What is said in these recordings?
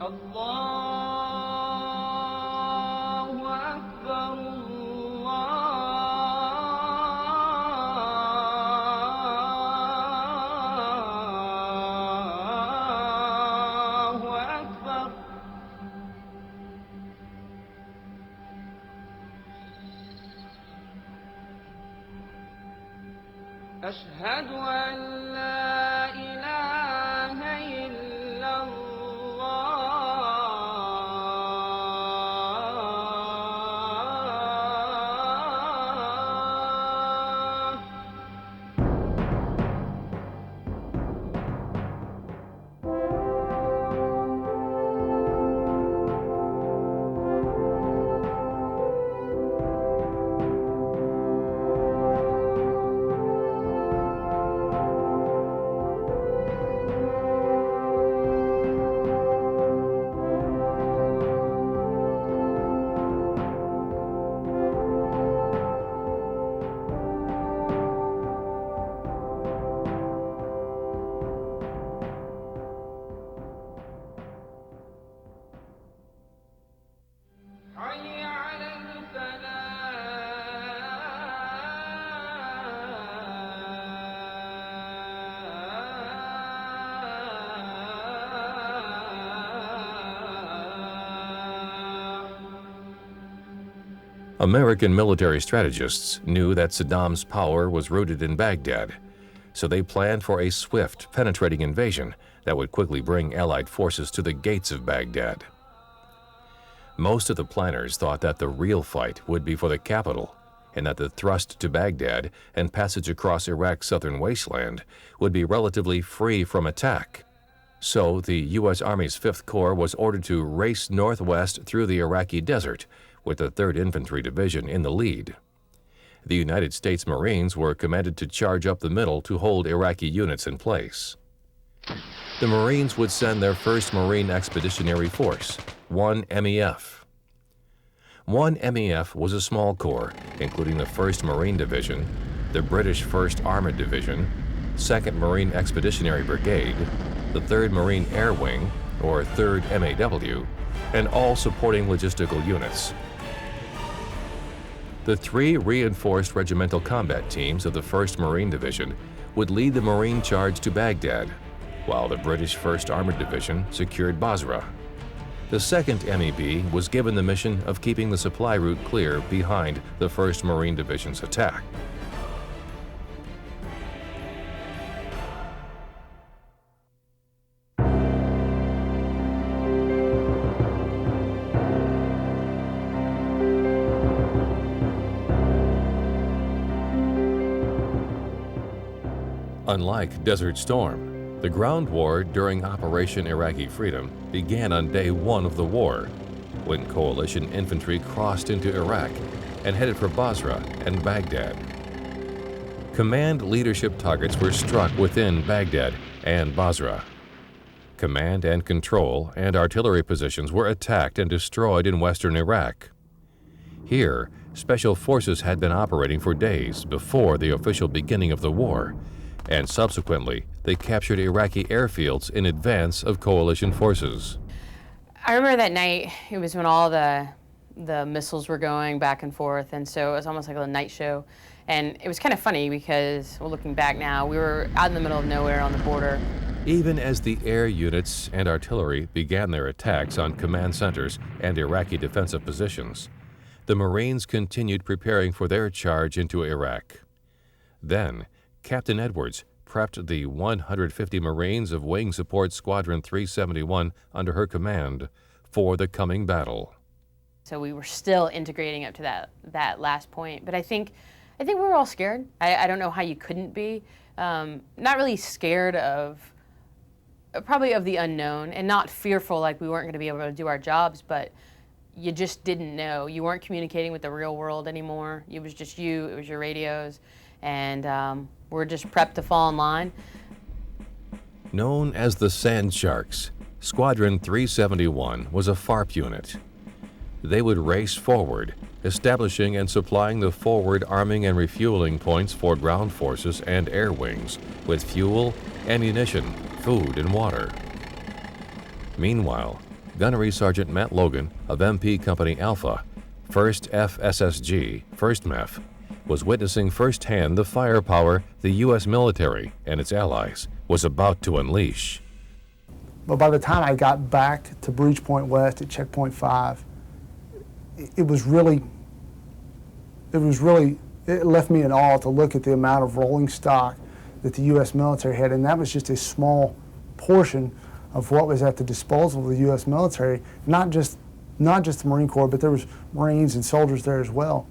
الله أكبر الله أكبر. أشهد أن لا إله إلا الله. حي على الفلاح. American military strategists knew that Saddam's power was rooted in Baghdad, so they planned for a swift, penetrating invasion that would quickly bring Allied forces to the gates of Baghdad. Most of the planners thought that the real fight would be for the capital, and that the thrust to Baghdad and passage across Iraq's southern wasteland would be relatively free from attack. So the U.S. Army's 5th Corps was ordered to race northwest through the Iraqi desert, with the 3rd Infantry Division in the lead. The United States Marines were commanded to charge up the middle to hold Iraqi units in place. The Marines would send their 1st Marine Expeditionary Force, 1 MEF. 1 MEF was a small corps, including the 1st Marine Division, the British 1st Armored Division, 2nd Marine Expeditionary Brigade, the 3rd Marine Air Wing, or 3rd MAW, and all supporting logistical units. The 3 reinforced regimental combat teams of the 1st Marine Division would lead the Marine charge to Baghdad, while the British 1st Armored Division secured Basra. The 2nd MEB was given the mission of keeping the supply route clear behind the 1st Marine Division's attack. Unlike Desert Storm, the ground war during Operation Iraqi Freedom began on day 1 of the war, when coalition infantry crossed into Iraq and headed for Basra and Baghdad. Command leadership targets were struck within Baghdad and Basra. Command and control and artillery positions were attacked and destroyed in western Iraq. Here, special forces had been operating for days before the official beginning of the war, and subsequently they captured Iraqi airfields in advance of coalition forces. I remember that night, it was when all the missiles were going back and forth, and so it was almost like a night show. And it was kind of funny because, well, looking back now, we were out in the middle of nowhere on the border. Even as the air units and artillery began their attacks on command centers and Iraqi defensive positions, the Marines continued preparing for their charge into Iraq. Then, Captain Edwards prepped the 150 Marines of Wing Support Squadron 371 under her command for the coming battle. So we were still integrating up to that last point, but I think we were all scared. I don't know how you couldn't be. Not really scared probably of the unknown, and not fearful like we weren't going to be able to do our jobs, but you just didn't know. You weren't communicating with the real world anymore. It was just you, it was your radios, and we're just prepped to fall in line. Known as the Sand Sharks, Squadron 371 was a FARP unit. They would race forward, establishing and supplying the forward arming and refueling points for ground forces and air wings with fuel, ammunition, food, and water. Meanwhile, Gunnery Sergeant Matt Logan of MP Company Alpha, 1st FSSG, 1st MEF, was witnessing firsthand the firepower the U.S. military and its allies was about to unleash. But by the time I got back to Breach Point West at Checkpoint 5, it left me in awe to look at the amount of rolling stock that the U.S. military had, and that was just a small portion of what was at the disposal of the U.S. military, not just the Marine Corps, but there was Marines and soldiers there as well.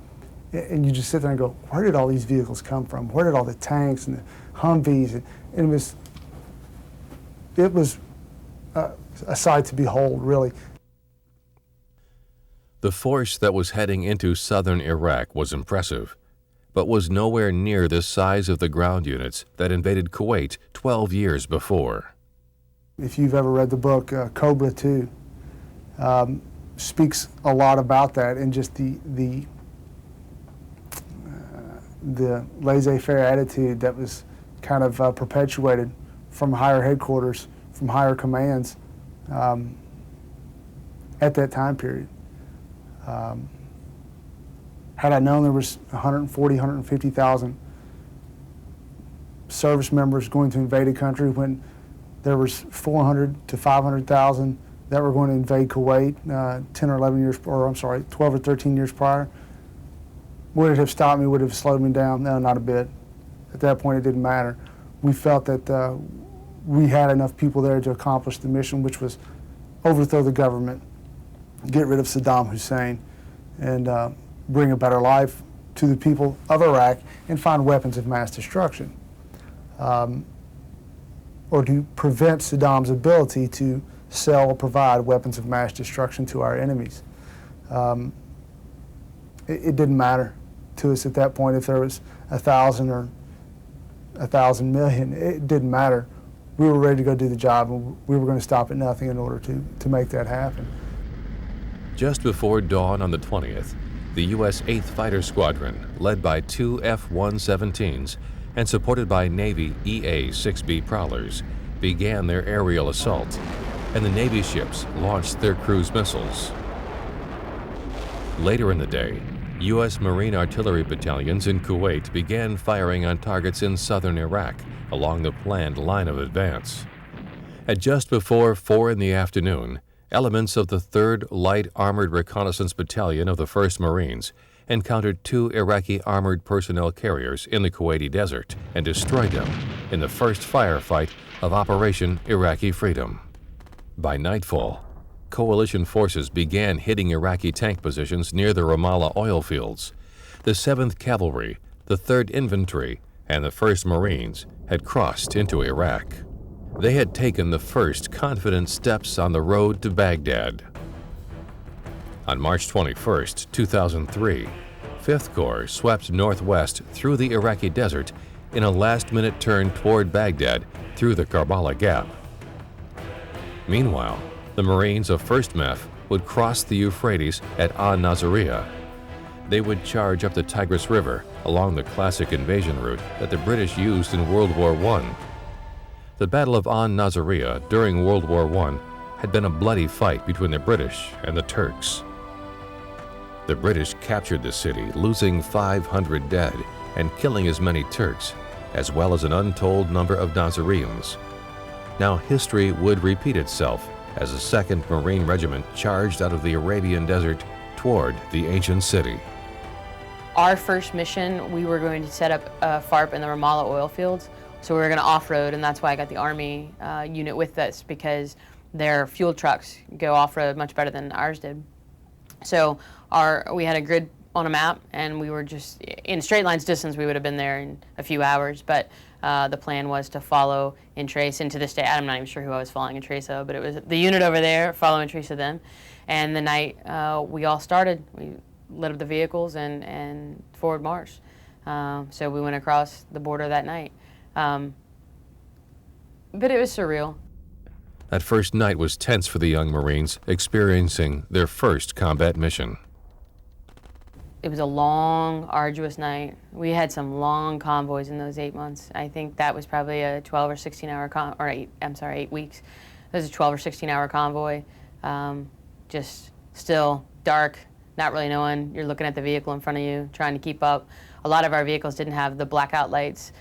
And you just sit there and go, where did all these vehicles come from? Where did all the tanks and the Humvees? And it was a sight to behold, really. The force that was heading into southern Iraq was impressive, but was nowhere near the size of the ground units that invaded Kuwait 12 years before. If you've ever read the book Cobra 2, speaks a lot about that, and just the laissez-faire attitude that was kind of perpetuated from higher headquarters, from higher commands at that time period. Had I known there was 140, 150,000 service members going to invade a country when there was 400 to 500,000 that were going to invade Kuwait 10 or 11 years, or I'm sorry, 12 or 13 years prior, would it have stopped me, would it have slowed me down? No, not a bit. At that point, it didn't matter. We felt that we had enough people there to accomplish the mission, which was overthrow the government, get rid of Saddam Hussein, and bring a better life to the people of Iraq and find weapons of mass destruction, or to prevent Saddam's ability to sell or provide weapons of mass destruction to our enemies. It didn't matter to us at that point if there was 1,000 or 1,000 million. It didn't matter. We were ready to go do the job, and we were going to stop at nothing in order to make that happen. Just before dawn on the 20th, the U.S. 8th Fighter Squadron, led by 2 F-117s and supported by Navy EA-6B prowlers, began their aerial assault, and the Navy ships launched their cruise missiles. Later in the day, U.S. Marine artillery battalions in Kuwait began firing on targets in southern Iraq along the planned line of advance. At just before 4 in the afternoon, elements of the 3rd Light Armored Reconnaissance Battalion of the 1st Marines encountered 2 Iraqi armored personnel carriers in the Kuwaiti desert and destroyed them in the first firefight of Operation Iraqi Freedom. By nightfall, coalition forces began hitting Iraqi tank positions near the Ramallah oil fields. The 7th Cavalry, the 3rd Infantry, and the 1st Marines had crossed into Iraq. They had taken the first confident steps on the road to Baghdad. On March 21, 2003, 5th Corps swept northwest through the Iraqi desert in a last-minute turn toward Baghdad through the Karbala Gap. Meanwhile, the Marines of 1st MEF would cross the Euphrates at Nasiriyah. They would charge up the Tigris River along the classic invasion route that the British used in World War I. The Battle of Nasiriyah during World War I had been a bloody fight between the British and the Turks. The British captured the city, losing 500 dead and killing as many Turks, as well as an untold number of Nasirians. Now history would repeat itself as a 2nd Marine Regiment charged out of the Arabian desert toward the ancient city. Our first mission, we were going to set up a FARP in the Ramallah oil fields. So we were going to off-road, and that's why I got the Army unit with us, because their fuel trucks go off-road much better than ours did. So we had a grid on a map, and we were just, in straight lines distance, we would have been there in a few hours, but the plan was to follow and trace, and to this day, I'm not even sure who I was following and trace of, but it was the unit over there, follow and trace of them. And the night we all started, we lit up the vehicles and forward march. So we went across the border that night. But it was surreal. That first night was tense for the young Marines experiencing their first combat mission. It was a long, arduous night. We had some long convoys in those 8 months. I think that was probably a 12 or 16 hour 8 weeks. It was a 12 or 16 hour convoy. just still dark, not really knowing. You're looking at the vehicle in front of you, trying to keep up. A lot of our vehicles didn't have the blackout lights,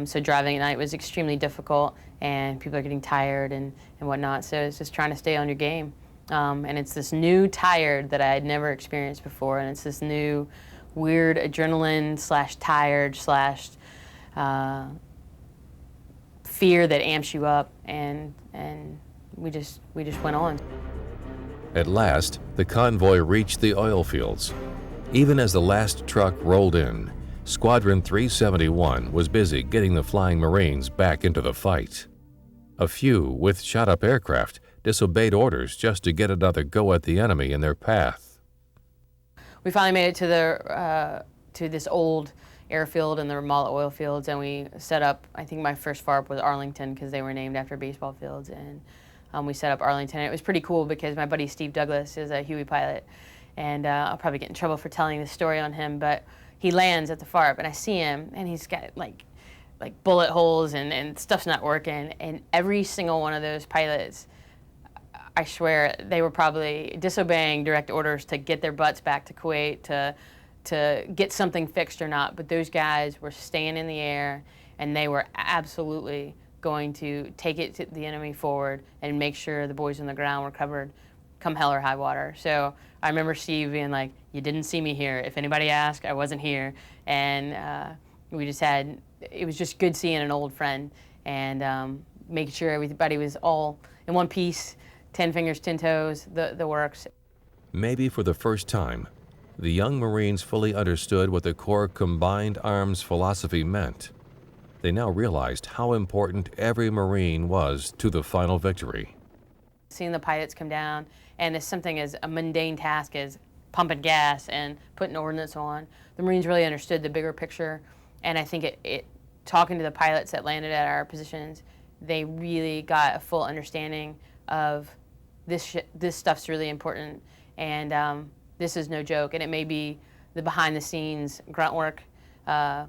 so driving at night was extremely difficult, and people are getting tired and whatnot, so it's just trying to stay on your game. And it's this new tired that I had never experienced before, and it's this new weird adrenaline slash tired slash fear that amps you up, and we just went on. At last, the convoy reached the oil fields. Even as the last truck rolled in, Squadron 371 was busy getting the flying Marines back into the fight. A few, with shot-up aircraft, disobeyed orders just to get another go at the enemy in their path. We finally made it to this old airfield in the Ramallah oil fields, and we set up, I think my first FARP was Arlington because they were named after baseball fields, and we set up Arlington. It was pretty cool because my buddy Steve Douglas is a Huey pilot, and I'll probably get in trouble for telling this story on him, but he lands at the FARP, and I see him, and he's got like bullet holes, and stuff's not working, and every single one of those pilots, I swear, they were probably disobeying direct orders to get their butts back to Kuwait, to get something fixed or not, but those guys were staying in the air, and they were absolutely going to take it to the enemy forward and make sure the boys on the ground were covered come hell or high water. So I remember Steve being like, "You didn't see me here. If anybody asked, I wasn't here." And we just had, it was just good seeing an old friend and making sure everybody was all in one piece, 10 fingers, 10 toes, the works. Maybe for the first time, the young Marines fully understood what the Corps' combined arms philosophy meant. They now realized how important every Marine was to the final victory. Seeing the pilots come down, and as something as a mundane task as pumping gas and putting ordnance on, the Marines really understood the bigger picture, and I think talking to the pilots that landed at our positions, they really got a full understanding of this stuff's really important, and this is no joke, and it may be the behind-the-scenes grunt work, the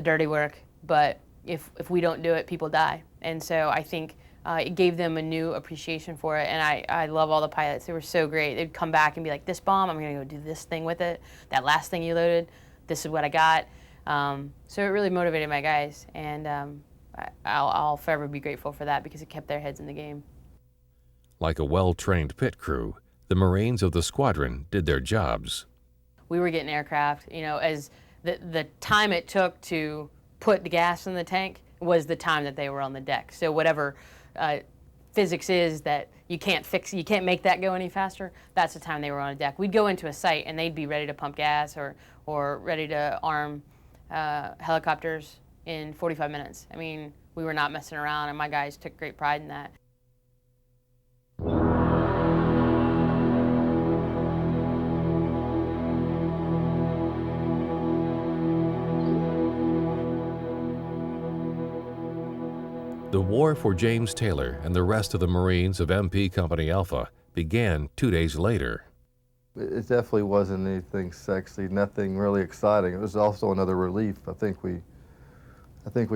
dirty work, but if we don't do it, people die. And so I think it gave them a new appreciation for it, and I love all the pilots. They were so great. They'd come back and be like, "This bomb, I'm gonna go do this thing with it. That last thing you loaded, this is what I got." So it really motivated my guys, and I'll forever be grateful for that because it kept their heads in the game. Like a well-trained pit crew, the Marines of the squadron did their jobs. We were getting aircraft, as the time it took to put the gas in the tank was the time that they were on the deck. So whatever physics is that you can't fix, you can't make that go any faster, that's the time they were on a deck. We'd go into a site and they'd be ready to pump gas or ready to arm helicopters in 45 minutes. I mean, we were not messing around, and my guys took great pride in that. The war for James Taylor and the rest of the Marines of MP Company Alpha began 2 days later. It definitely wasn't anything sexy, nothing really exciting. It was also another relief. I think we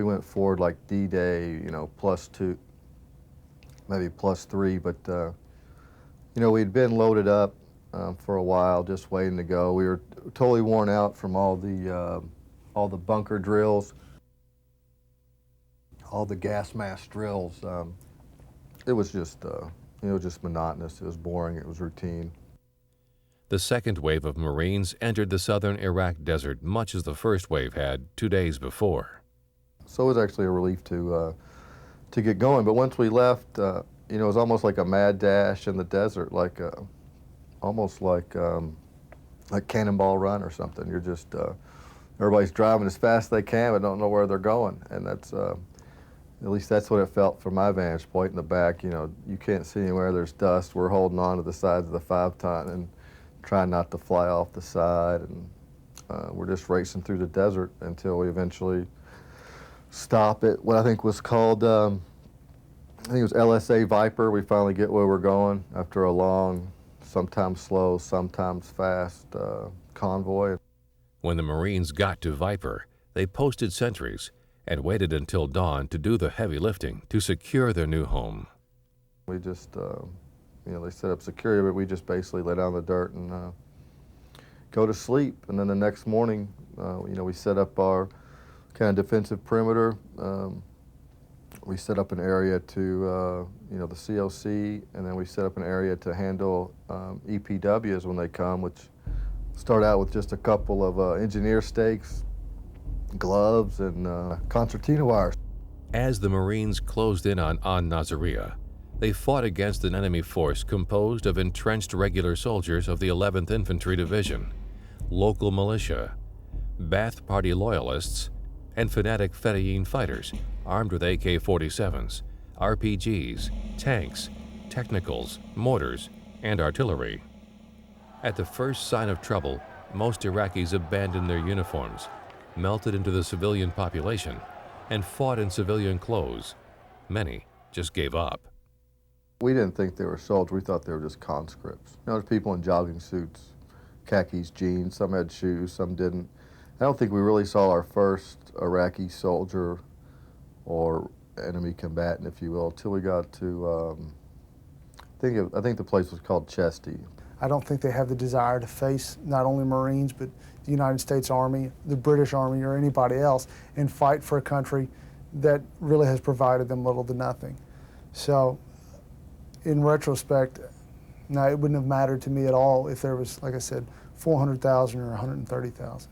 went forward like D-Day, +2, maybe +3, but we'd been loaded up for a while, just waiting to go. We were totally worn out from all the bunker drills, all the gas mask drills. It was just, just monotonous. It was boring. It was routine. The second wave of Marines entered the southern Iraq desert much as the first wave had 2 days before. So it was actually a relief to get going. But once we left, it was almost like a mad dash in the desert, almost like Cannonball Run or something. You're just, everybody's driving as fast as they can but don't know where they're going. And that's, at least that's what it felt from my vantage point in the back. You can't see anywhere. There's dust. We're holding on to the sides of the 5-ton and trying not to fly off the side. And we're just racing through the desert until we eventually stop at what I think was called, I think it was LSA Viper. We finally get where we're going after a long, sometimes slow, sometimes fast convoy. When the Marines got to Viper, they posted sentries and waited until dawn to do the heavy lifting to secure their new home. We just they set up security, but we just basically lay down in the dirt and go to sleep. And then the next morning, we set up our kind of defensive perimeter. We set up an area to, the COC, and then we set up an area to handle EPWs when they come, which start out with just a couple of engineer stakes, gloves, and concertina wires. As the Marines closed in on Nasiriyah, they fought against an enemy force composed of entrenched regular soldiers of the 11th Infantry Division, local militia, Ba'ath Party loyalists, and fanatic Fedayeen fighters armed with AK-47s, RPGs, tanks, technicals, mortars, and artillery. At the first sign of trouble, most Iraqis abandoned their uniforms, melted into the civilian population, and fought in civilian clothes. Many just gave up. We didn't think they were soldiers. We thought they were just conscripts. There's people in jogging suits, khakis, jeans. Some had shoes, some didn't. I don't think we really saw our first Iraqi soldier or enemy combatant, if you will, until we got to, I think the place was called Chesty. I don't think they have the desire to face not only Marines, but the United States Army, the British Army, or anybody else, and fight for a country that really has provided them little to nothing. So, in retrospect, no, it wouldn't have mattered to me at all if there was, like I said, 400,000 or 130,000.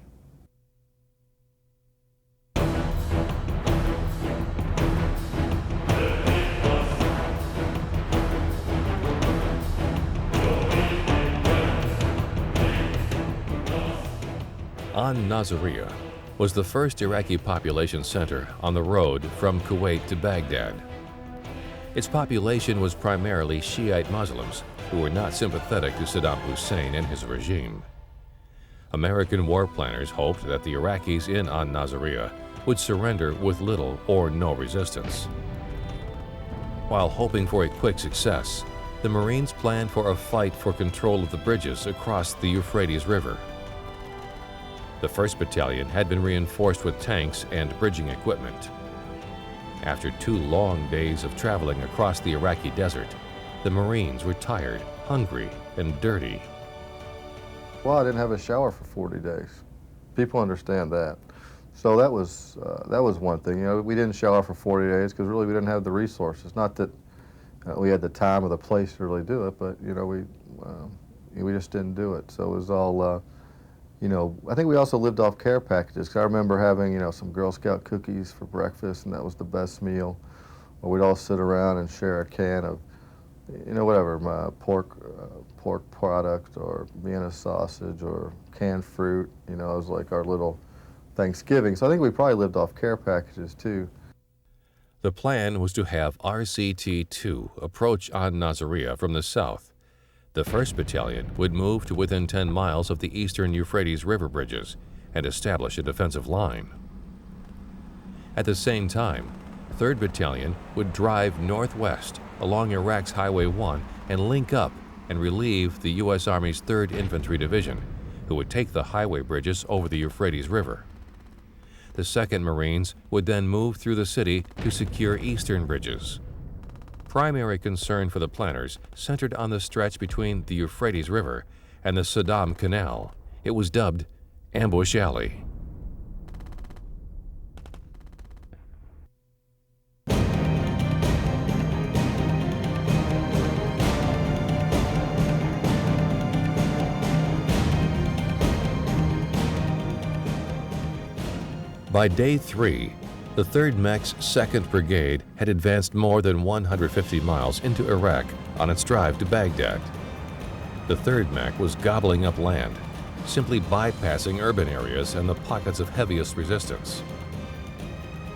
Nasiriyah was the first Iraqi population center on the road from Kuwait to Baghdad. Its population was primarily Shiite Muslims who were not sympathetic to Saddam Hussein and his regime. American war planners hoped that the Iraqis in Nasiriyah would surrender with little or no resistance. While hoping for a quick success, the Marines planned for a fight for control of the bridges across the Euphrates River. The 1st Battalion had been reinforced with tanks and bridging equipment. After 2 long days of traveling across the Iraqi desert, the Marines were tired, hungry, and dirty. Well, I didn't have a shower for 40 days. People understand that. So that was one thing. We didn't shower for 40 days because really we didn't have the resources. Not that we had the time or the place to really do it, but we just didn't do it. So it was all. I think we also lived off care packages. 'Cause I remember having, some Girl Scout cookies for breakfast, and that was the best meal. Or we'd all sit around and share a can of, whatever, pork product or Vienna sausage or canned fruit. It was like our little Thanksgiving. So I think we probably lived off care packages too. The plan was to have RCT-2 approach Nasiriyah from the south. The 1st Battalion would move to within 10 miles of the eastern Euphrates River bridges and establish a defensive line. At the same time, 3rd Battalion would drive northwest along Iraq's Highway 1 and link up and relieve the U.S. Army's 3rd Infantry Division, who would take the highway bridges over the Euphrates River. The 2nd Marines would then move through the city to secure eastern bridges. Primary concern for the planners centered on the stretch between the Euphrates River and the Saddam Canal. It was dubbed Ambush Alley. By day 3, the 3rd Mech's 2nd Brigade had advanced more than 150 miles into Iraq on its drive to Baghdad. The 3rd Mech was gobbling up land, simply bypassing urban areas and the pockets of heaviest resistance.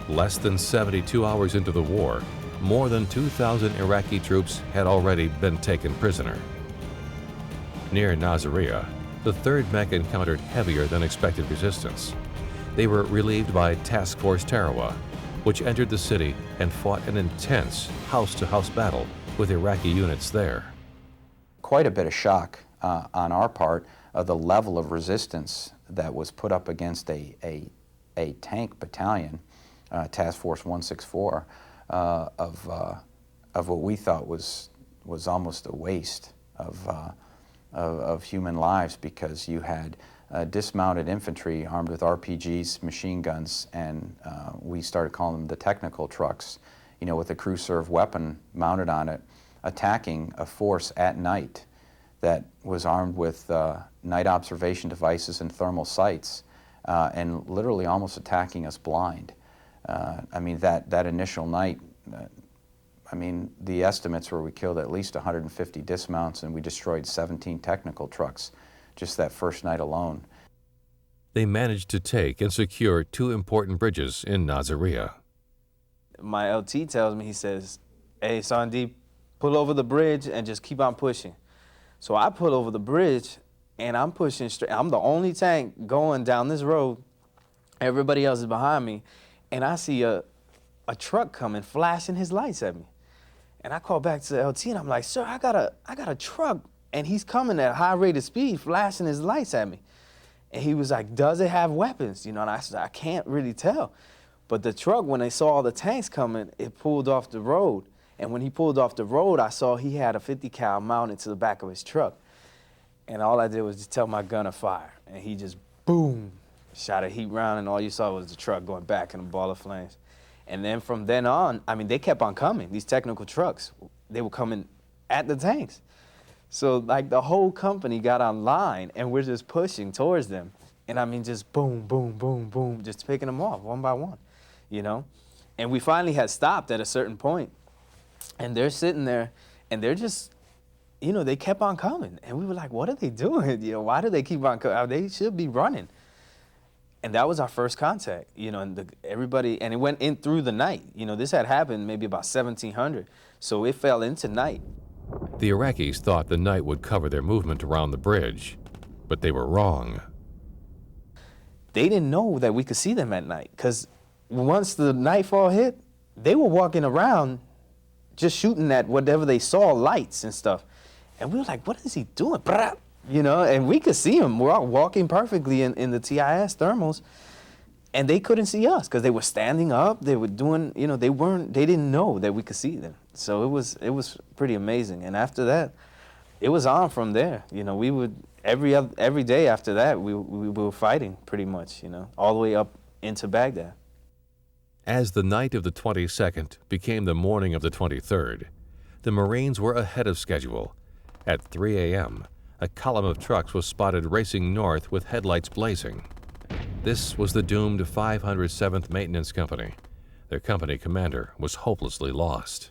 Less than 72 hours into the war, more than 2,000 Iraqi troops had already been taken prisoner. Near Nasiriyah, the 3rd Mech encountered heavier than expected resistance. They were relieved by Task Force Tarawa, which entered the city and fought an intense house-to-house battle with Iraqi units there. Quite a bit of shock on our part of the level of resistance that was put up against a tank battalion, Task Force 164, of what we thought was was almost a waste of human lives, because you had dismounted infantry armed with RPGs, machine guns, and we started calling them the technical trucks, you know, with a crew serve weapon mounted on it, attacking a force at night that was armed with night observation devices and thermal sights, and literally almost attacking us blind. I mean, that initial night, I mean, the estimates were we killed at least 150 dismounts and we destroyed 17 technical trucks just that first night alone. They managed to take and secure 2 important bridges in Nasiriyah. My LT tells me, he says, "Hey, Sandeep, pull over the bridge and just keep on pushing." So I pull over the bridge and I'm pushing straight. I'm the only tank going down this road. Everybody else is behind me. And I see a truck coming, flashing his lights at me. And I call back to the LT and I'm like, "Sir, I got a truck and he's coming at high rate of speed, flashing his lights at me." And he was like, "Does it have weapons?" You know, and I said, "I can't really tell." But the truck, when they saw all the tanks coming, it pulled off the road. And when he pulled off the road, I saw he had a 50 cal mounted to the back of his truck. And all I did was just tell my gunner fire. And he just, boom, shot a heat round, and all you saw was the truck going back in a ball of flames. And then from then on, I mean, they kept on coming. These technical trucks, they were coming at the tanks. So like the whole company got online and we're just pushing towards them. And I mean, just boom, boom, boom, boom, just picking them off one by one, you know? And we finally had stopped at a certain point, and they're sitting there and they're just, you know, they kept on coming. And we were like, what are they doing? You know, why do they keep on coming? They should be running. And that was our first contact, you know, and everybody, and it went in through the night. You know, this had happened maybe about 1700, so it fell into night. The Iraqis thought the night would cover their movement around the bridge, but they were wrong. They didn't know that we could see them at night, because once the nightfall hit, they were walking around just shooting at whatever they saw, lights and stuff. And we were like, what is he doing? You know, and we could see them. We're all walking perfectly in the TIS thermals, and they couldn't see us because they were standing up. They were doing, you know, they didn't know that we could see them. So it was pretty amazing. And after that, it was on from there. You know, we would, every day after that, we were fighting pretty much, you know, all the way up into Baghdad. As the night of the 22nd became the morning of the 23rd, the Marines were ahead of schedule. At 3 a.m., a column of trucks was spotted racing north with headlights blazing. This was the doomed 507th Maintenance Company. Their company commander was hopelessly lost.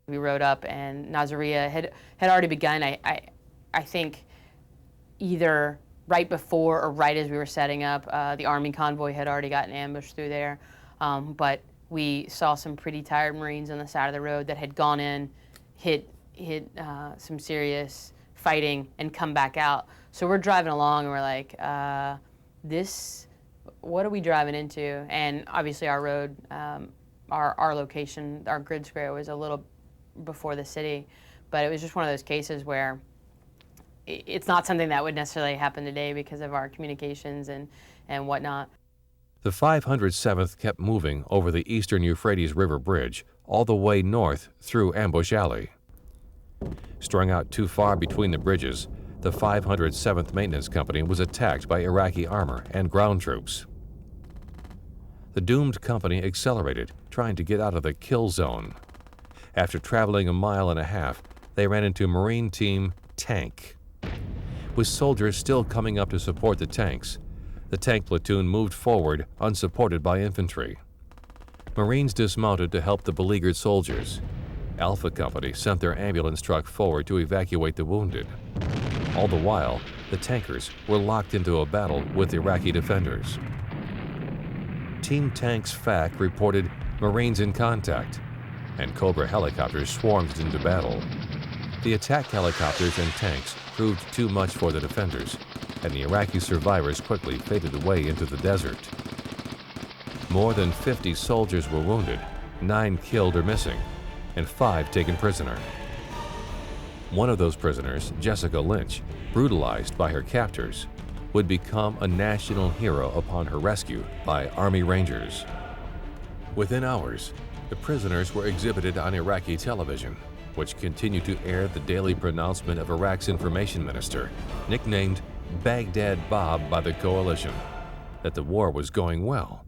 We rode up, and Nasiriyah had already begun. I think either right before or right as we were setting up, the Army convoy had already gotten ambushed through there. But we saw some pretty tired Marines on the side of the road that had gone in, hit some serious fighting, and come back out. So we're driving along and we're like, what are we driving into? And obviously our road, our location, our grid square was a little before the city, but it was just one of those cases where it's not something that would necessarily happen today because of our communications and whatnot. The 507th kept moving over the eastern Euphrates River Bridge all the way north through Ambush Alley. Strung out too far between the bridges, the 507th Maintenance Company was attacked by Iraqi armor and ground troops. The doomed company accelerated, trying to get out of the kill zone. After traveling 1.5 miles, they ran into Marine Team Tank. With soldiers still coming up to support the tanks, the tank platoon moved forward unsupported by infantry. Marines dismounted to help the beleaguered soldiers. Alpha Company sent their ambulance truck forward to evacuate the wounded. All the while, the tankers were locked into a battle with Iraqi defenders. Team Tank's FAC reported Marines in contact, and Cobra helicopters swarmed into battle. The attack helicopters and tanks proved too much for the defenders, and the Iraqi survivors quickly faded away into the desert. More than 50 soldiers were wounded, 9 killed or missing, and 5 taken prisoner. One of those prisoners, Jessica Lynch, brutalized by her captors, would become a national hero upon her rescue by Army Rangers. Within hours, the prisoners were exhibited on Iraqi television. which continued to air the daily pronouncement of Iraq's information minister, nicknamed Baghdad Bob by the coalition, that the war was going well.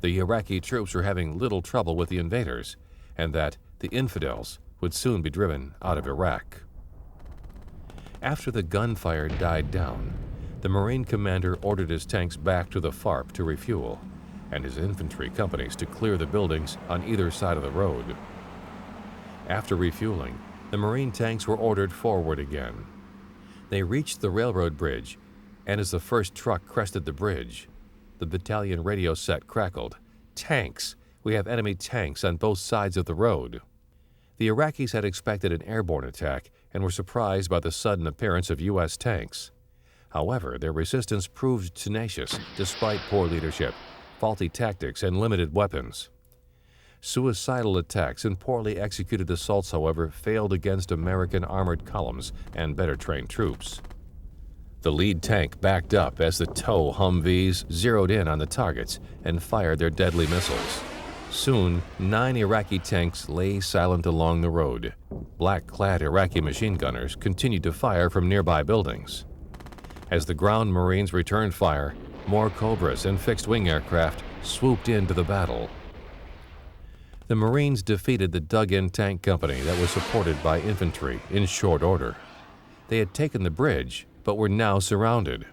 The Iraqi troops were having little trouble with the invaders, and that the infidels would soon be driven out of Iraq. After the gunfire died down, the Marine commander ordered his tanks back to the FARP to refuel, and his infantry companies to clear the buildings on either side of the road. After refueling, the Marine tanks were ordered forward again. They reached the railroad bridge, and as the first truck crested the bridge, the battalion radio set crackled. "Tanks! We have enemy tanks on both sides of the road." The Iraqis had expected an airborne attack and were surprised by the sudden appearance of U.S. tanks. However, their resistance proved tenacious despite poor leadership, faulty tactics, and limited weapons. Suicidal attacks and poorly executed assaults, however, failed against American armored columns and better trained troops. The lead tank backed up as the tow Humvees zeroed in on the targets and fired their deadly missiles. Soon, 9 Iraqi tanks lay silent along the road. Black-clad Iraqi machine gunners continued to fire from nearby buildings. As the ground Marines returned fire, more Cobras and fixed-wing aircraft swooped into the battle. The Marines defeated the dug-in tank company that was supported by infantry in short order. They had taken the bridge, but were now surrounded.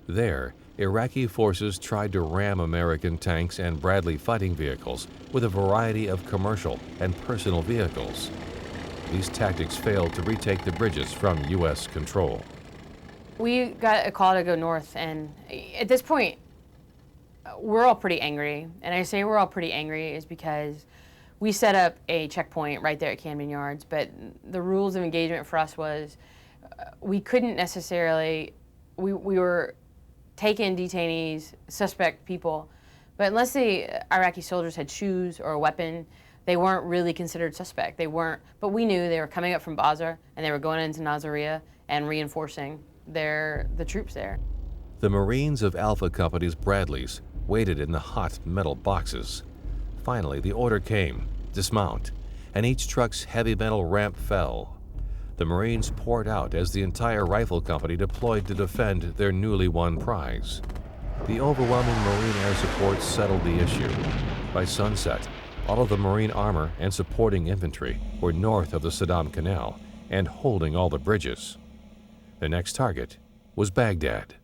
There, Iraqi forces tried to ram American tanks and Bradley fighting vehicles with a variety of commercial and personal vehicles. These tactics failed to retake the bridges from U.S. control. We got a call to go north, and at this point, we're all pretty angry. And I say we're all pretty angry is because we set up a checkpoint right there at Camden Yards, but the rules of engagement for us was we couldn't necessarily, we were taking detainees, suspect people, but unless the Iraqi soldiers had shoes or a weapon, they weren't really considered suspect. They weren't, but we knew they were coming up from Basra and they were going into Nasiriyah and reinforcing the troops there. The Marines of Alpha Company's Bradleys waited in the hot metal boxes. Finally, the order came, dismount, and each truck's heavy metal ramp fell. The Marines poured out as the entire rifle company deployed to defend their newly won prize. The overwhelming Marine air support settled the issue. By sunset, all of the Marine armor and supporting infantry were north of the Saddam Canal and holding all the bridges. The next target was Baghdad.